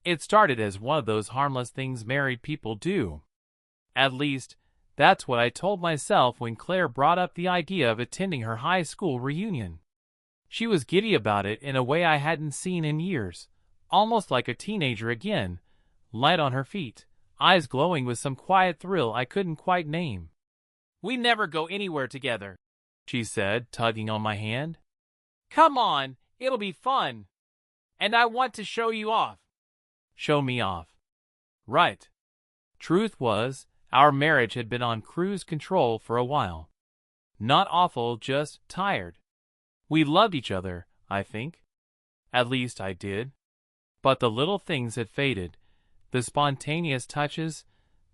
It started as one of those harmless things married people do. At least, that's what I told myself when Claire brought up the idea of attending her high school reunion. She was giddy about it in a way I hadn't seen in years, almost like a teenager again, light on her feet, eyes glowing with some quiet thrill I couldn't quite name. "We never go anywhere together," she said, tugging on my hand. "Come on, it'll be fun. And I want to show you off." Show me off. Right. Truth was, our marriage had been on cruise control for a while. Not awful, just tired. We loved each other, I think. At least I did. But the little things had faded. The spontaneous touches,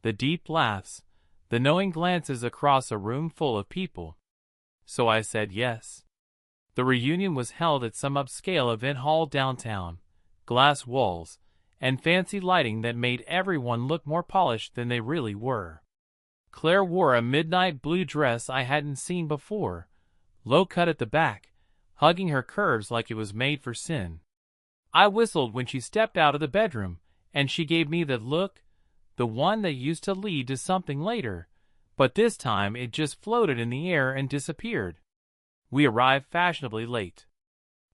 the deep laughs, the knowing glances across a room full of people. So I said yes. The reunion was held at some upscale event hall downtown, glass walls, and fancy lighting that made everyone look more polished than they really were. Claire wore a midnight blue dress I hadn't seen before, low cut at the back, hugging her curves like it was made for sin. I whistled when she stepped out of the bedroom, and she gave me the look, the one that used to lead to something later, but this time it just floated in the air and disappeared. We arrived fashionably late.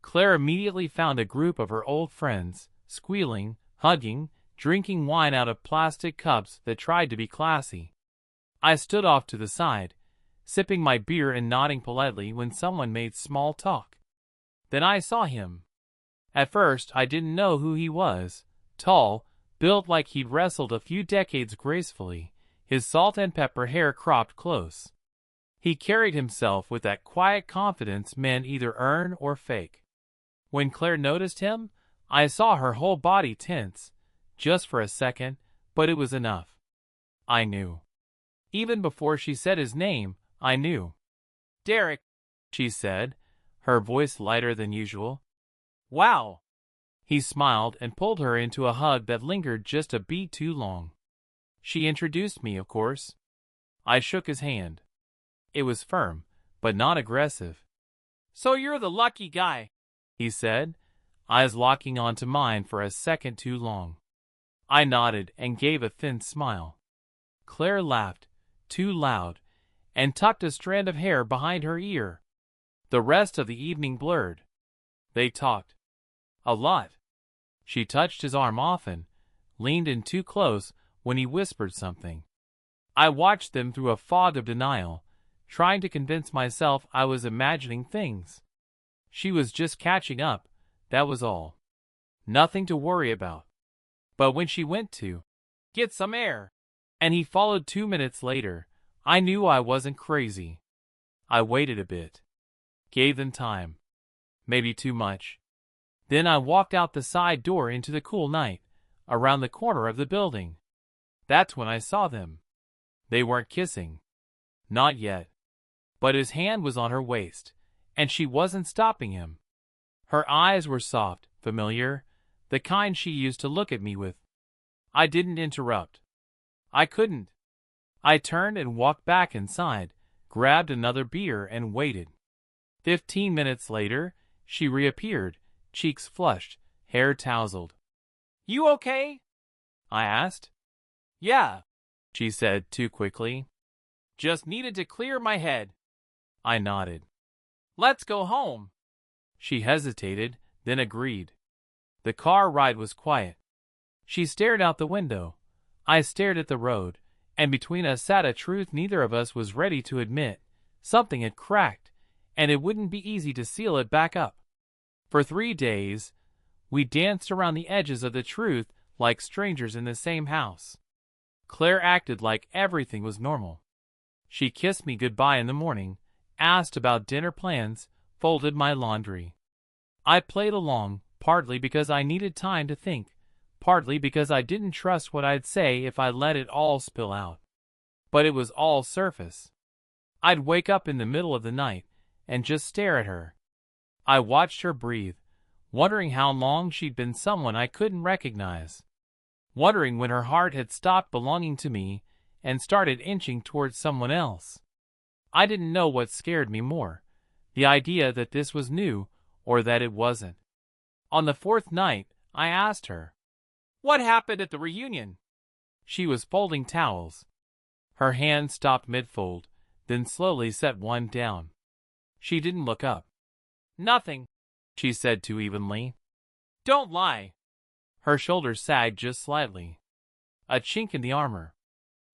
Claire immediately found a group of her old friends, squealing, hugging, drinking wine out of plastic cups that tried to be classy. I stood off to the side, sipping my beer and nodding politely when someone made small talk. Then I saw him. At first, I didn't know who he was. Tall, built like he'd wrestled a few decades gracefully, his salt and pepper hair cropped close. He carried himself with that quiet confidence men either earn or fake. When Claire noticed him, I saw her whole body tense, just for a second, but it was enough. I knew. Even before she said his name, I knew. "Derek," she said, her voice lighter than usual. "Wow." He smiled and pulled her into a hug that lingered just a beat too long. She introduced me, of course. I shook his hand. It was firm, but not aggressive. "So you're the lucky guy," he said, eyes locking onto mine for a second too long. I nodded and gave a thin smile. Claire laughed, too loud, and tucked a strand of hair behind her ear. The rest of the evening blurred. They talked. A lot. She touched his arm often, leaned in too close when he whispered something. I watched them through a fog of denial, trying to convince myself I was imagining things. She was just catching up, that was all. Nothing to worry about. But when she went to get some air, and he followed 2 minutes later, I knew I wasn't crazy. I waited a bit. Gave them time. Maybe too much. Then I walked out the side door into the cool night, around the corner of the building. That's when I saw them. They weren't kissing. Not yet. But his hand was on her waist, and she wasn't stopping him. Her eyes were soft, familiar, the kind she used to look at me with. I didn't interrupt. I couldn't. I turned and walked back inside, grabbed another beer and waited. 15 minutes later, she reappeared, cheeks flushed, hair tousled. "You okay?" I asked. "Yeah," she said too quickly. "Just needed to clear my head." I nodded. "Let's go home." She hesitated, then agreed. The car ride was quiet. She stared out the window. I stared at the road, and between us sat a truth neither of us was ready to admit. Something had cracked, and it wouldn't be easy to seal it back up. For 3 days, we danced around the edges of the truth like strangers in the same house. Claire acted like everything was normal. She kissed me goodbye in the morning, asked about dinner plans, folded my laundry. I played along, partly because I needed time to think, partly because I didn't trust what I'd say if I let it all spill out. But it was all surface. I'd wake up in the middle of the night and just stare at her. I watched her breathe, wondering how long she'd been someone I couldn't recognize. Wondering when her heart had stopped belonging to me and started inching towards someone else. I didn't know what scared me more, the idea that this was new or that it wasn't. On the 4th night, I asked her, What happened at the reunion? She was folding towels. Her hand stopped mid-fold, then slowly set one down. She didn't look up. Nothing, she said too evenly. Don't lie. Her shoulders sagged just slightly. A chink in the armor.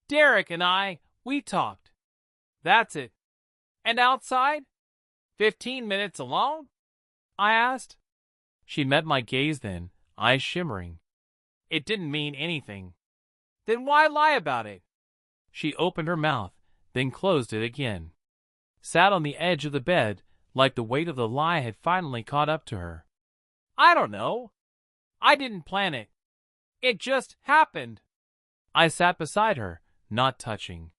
Derek and we talked. That's it. And outside? 15 minutes alone? I asked. She met my gaze then, eyes shimmering. It didn't mean anything. Then why lie about it? She opened her mouth, then closed it again. Sat on the edge of the bed, like the weight of the lie had finally caught up to her. I don't know. I didn't plan it. It just happened. I sat beside her, not touching.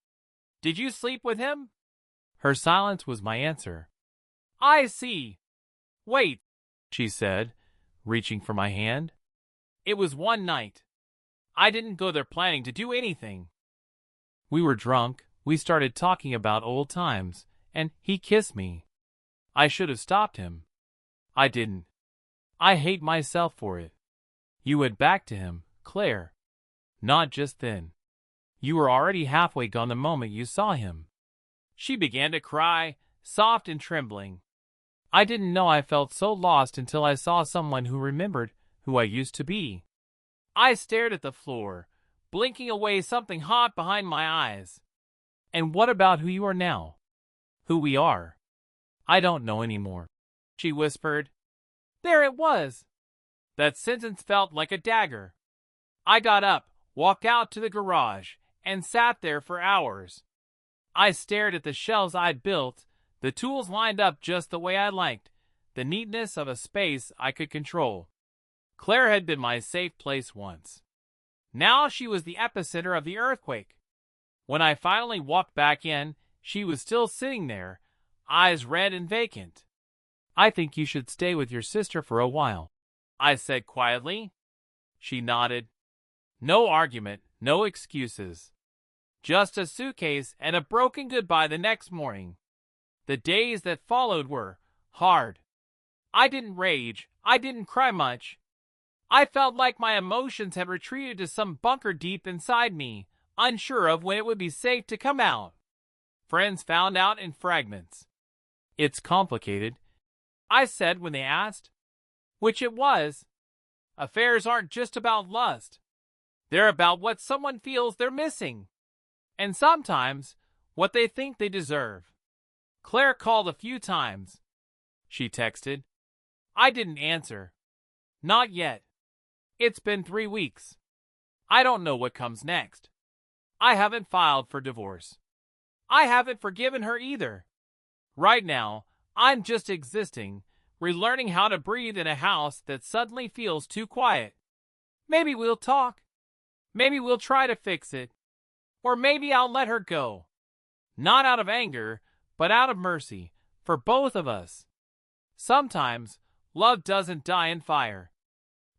Did you sleep with him? Her silence was my answer. I see. Wait, she said, reaching for my hand. It was one night. I didn't go there planning to do anything. We were drunk, we started talking about old times, and he kissed me. I should have stopped him. I didn't. I hate myself for it. You went back to him, Claire. Not just then. You were already halfway gone the moment you saw him. She began to cry, soft and trembling. I didn't know I felt so lost until I saw someone who remembered who I used to be. I stared at the floor, blinking away something hot behind my eyes. And what about who you are now? Who we are? I don't know anymore, she whispered. There it was. That sentence felt like a dagger. I got up, walked out to the garage, and sat there for hours. I stared at the shelves I'd built, the tools lined up just the way I liked, the neatness of a space I could control. Claire had been my safe place once. Now she was the epicenter of the earthquake. When I finally walked back in, she was still sitting there, eyes red and vacant. I think you should stay with your sister for a while, I said quietly. She nodded. No argument, no excuses. Just a suitcase and a broken goodbye the next morning. The days that followed were hard. I didn't rage, I didn't cry much. I felt like my emotions had retreated to some bunker deep inside me, unsure of when it would be safe to come out. Friends found out in fragments. It's complicated, I said when they asked. Which it was. Affairs aren't just about lust. They're about what someone feels they're missing. And sometimes, what they think they deserve. Claire called a few times. She texted. I didn't answer. Not yet. It's been 3 weeks. I don't know what comes next. I haven't filed for divorce. I haven't forgiven her either. Right now, I'm just existing, relearning how to breathe in a house that suddenly feels too quiet. Maybe we'll talk. Maybe we'll try to fix it. Or maybe I'll let her go. Not out of anger, but out of mercy, for both of us. Sometimes, love doesn't die in fire.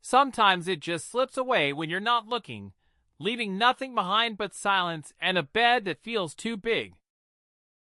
Sometimes it just slips away when you're not looking, leaving nothing behind but silence and a bed that feels too big.